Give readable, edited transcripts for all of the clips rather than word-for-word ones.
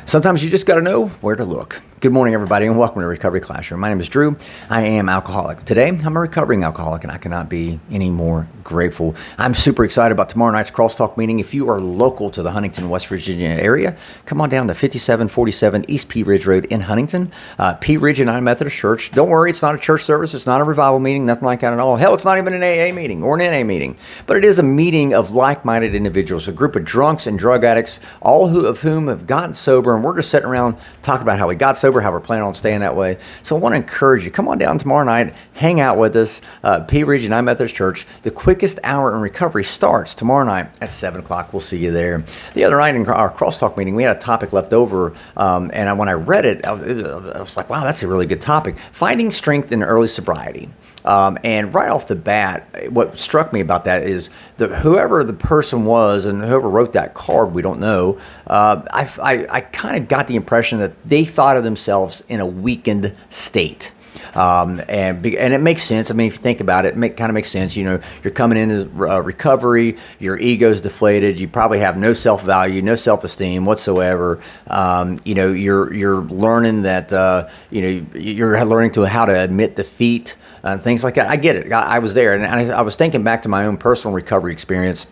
Sometimes you just got to know where to look. Good morning, everybody, and welcome to Recovery Classroom. My name is Drew. I am alcoholic. Today, I'm a recovering alcoholic, and I cannot be any more grateful. I'm super excited about tomorrow night's Crosstalk meeting. If you are local to the Huntington, West Virginia area, come on down to 5747 East Pea Ridge Road in Huntington. Pea Ridge United Methodist Church. Don't worry, it's not a church service. It's not a revival meeting, nothing like that at all. Hell, it's not even an AA meeting or an NA meeting. But it is a meeting of like-minded individuals, a group of drunks and drug addicts, all of whom have gotten sober, and we're just sitting around talking about how we got sober, how we're planning on staying that way. So I want to encourage you, come on down tomorrow night, hang out with us, Pea Ridge United Methodist Church. The quickest hour in recovery starts tomorrow night at 7 o'clock. We'll see you there. The other night in our Crosstalk meeting, we had a topic left over, and when I read it, I was like, wow, that's a really good topic. Finding strength in early sobriety. And right off the bat, what struck me about that is that whoever the person was and whoever wrote that card, we don't know, I kind of got the impression that they thought of themselves in a weakened state. And it makes sense. I mean, if you think about it, kind of makes sense. You know, you're coming into recovery, your ego's deflated, you probably have no self-value, no self-esteem whatsoever. You're learning that, you're learning how to admit defeat and things like that. I get it. I was there, and I was thinking back to my own personal recovery experience.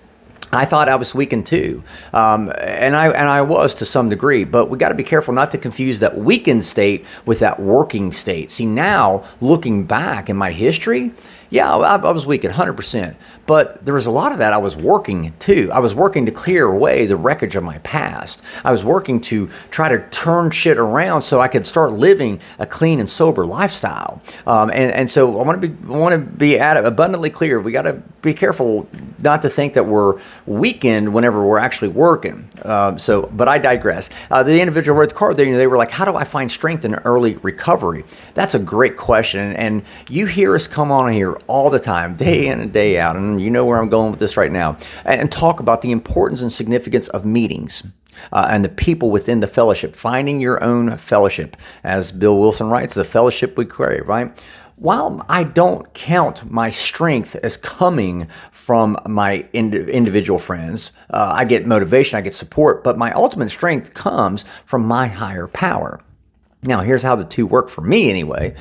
I thought I was weakened too, and I was to some degree, but we got to be careful not to confuse that weakened state with that working state. See, now looking back in my history, yeah, I was weakened 100%, but there was a lot of that I was working too. I was working to clear away the wreckage of my past. I was working to try to turn shit around so I could start living a clean and sober lifestyle. And so I want to be abundantly clear. We got to be careful not to think that we're weakened whenever we're actually working. But I digress. The individual wrote the card there, they were like, how do I find strength in early recovery? That's a great question. And you hear us come on here all the time, day in and day out, and you know where I'm going with this right now, and talk about the importance and significance of meetings. And the people within the fellowship, finding your own fellowship. As Bill Wilson writes, the fellowship we crave, right? While I don't count my strength as coming from my individual friends, I get motivation, I get support, but my ultimate strength comes from my higher power. Now, here's how the two work for me anyway.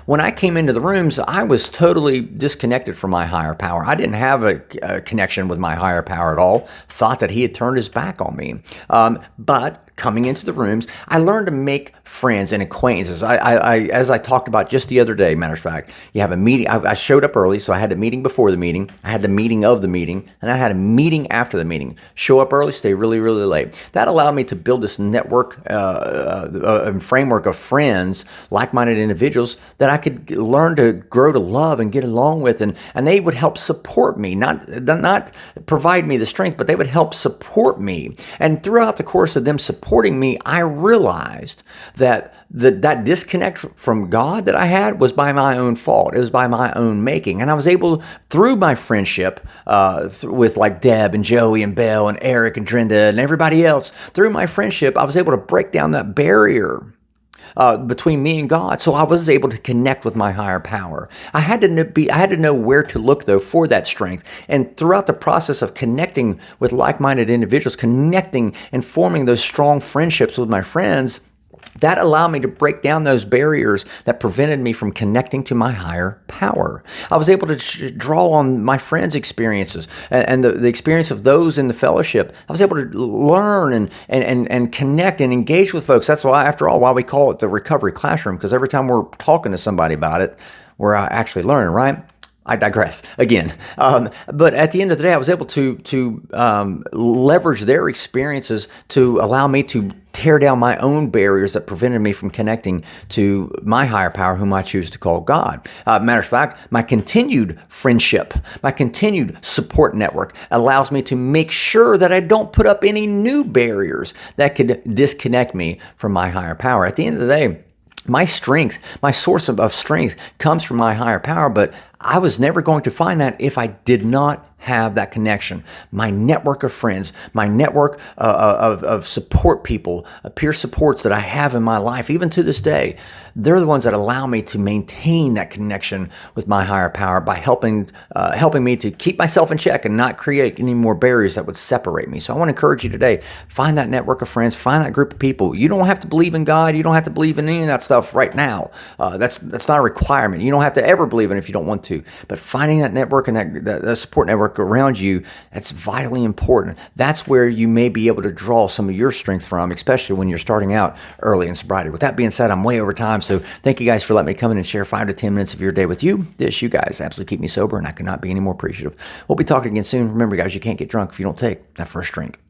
When I came into the rooms, I was totally disconnected from my higher power. I didn't have a connection with my higher power at all, thought that he had turned his back on me. But coming into the rooms, I learned to make friends and acquaintances. As I talked about just the other day, matter of fact, you have a meeting. I showed up early, so I had a meeting before the meeting. I had the meeting of the meeting, and I had a meeting after the meeting. Show up early, stay really, really late. That allowed me to build this network and framework of friends, like-minded individuals that I could learn to grow to love and get along with, and they would help support me, not provide me the strength, but they would help support me. And throughout the course of them supporting me, I realized that that disconnect from God that I had was by my own fault. It was by my own making. And I was able, through my friendship with like Deb and Joey and Belle and Eric and Drinda and everybody else, through my friendship, I was able to break down that barrier between me and God, so I was able to connect with my higher power. I had to know where to look though for that strength. And throughout the process of connecting with like-minded individuals, connecting and forming those strong friendships with my friends, that allowed me to break down those barriers that prevented me from connecting to my higher power. I was able to draw on my friends' experiences and the experience of those in the fellowship. I was able to learn and connect and engage with folks. That's why, after all, why we call it the Recovery Classroom, because every time we're talking to somebody about it, we're actually learning, right? I digress again. But at the end of the day, I was able to leverage their experiences to allow me to tear down my own barriers that prevented me from connecting to my higher power, whom I choose to call God. Matter of fact, my continued friendship, my continued support network allows me to make sure that I don't put up any new barriers that could disconnect me from my higher power. At the end of the day, my strength, my source of strength comes from my higher power, but I was never going to find that if I did not have that connection, my network of friends, my network of support people, peer supports that I have in my life, even to this day, they're the ones that allow me to maintain that connection with my higher power by helping me to keep myself in check and not create any more barriers that would separate me. So I want to encourage you today, find that network of friends, find that group of people. You don't have to believe in God. You don't have to believe in any of that stuff right now. That's not a requirement. You don't have to ever believe in it if you don't want to. But finding that network and that support network around you, that's vitally important. That's where you may be able to draw some of your strength from, especially when you're starting out early in sobriety. With that being said, I'm way over time. So thank you guys for letting me come in and share 5 to 10 minutes of your day with you. You guys absolutely keep me sober, and I could not be any more appreciative. We'll be talking again soon. Remember, guys, you can't get drunk if you don't take that first drink.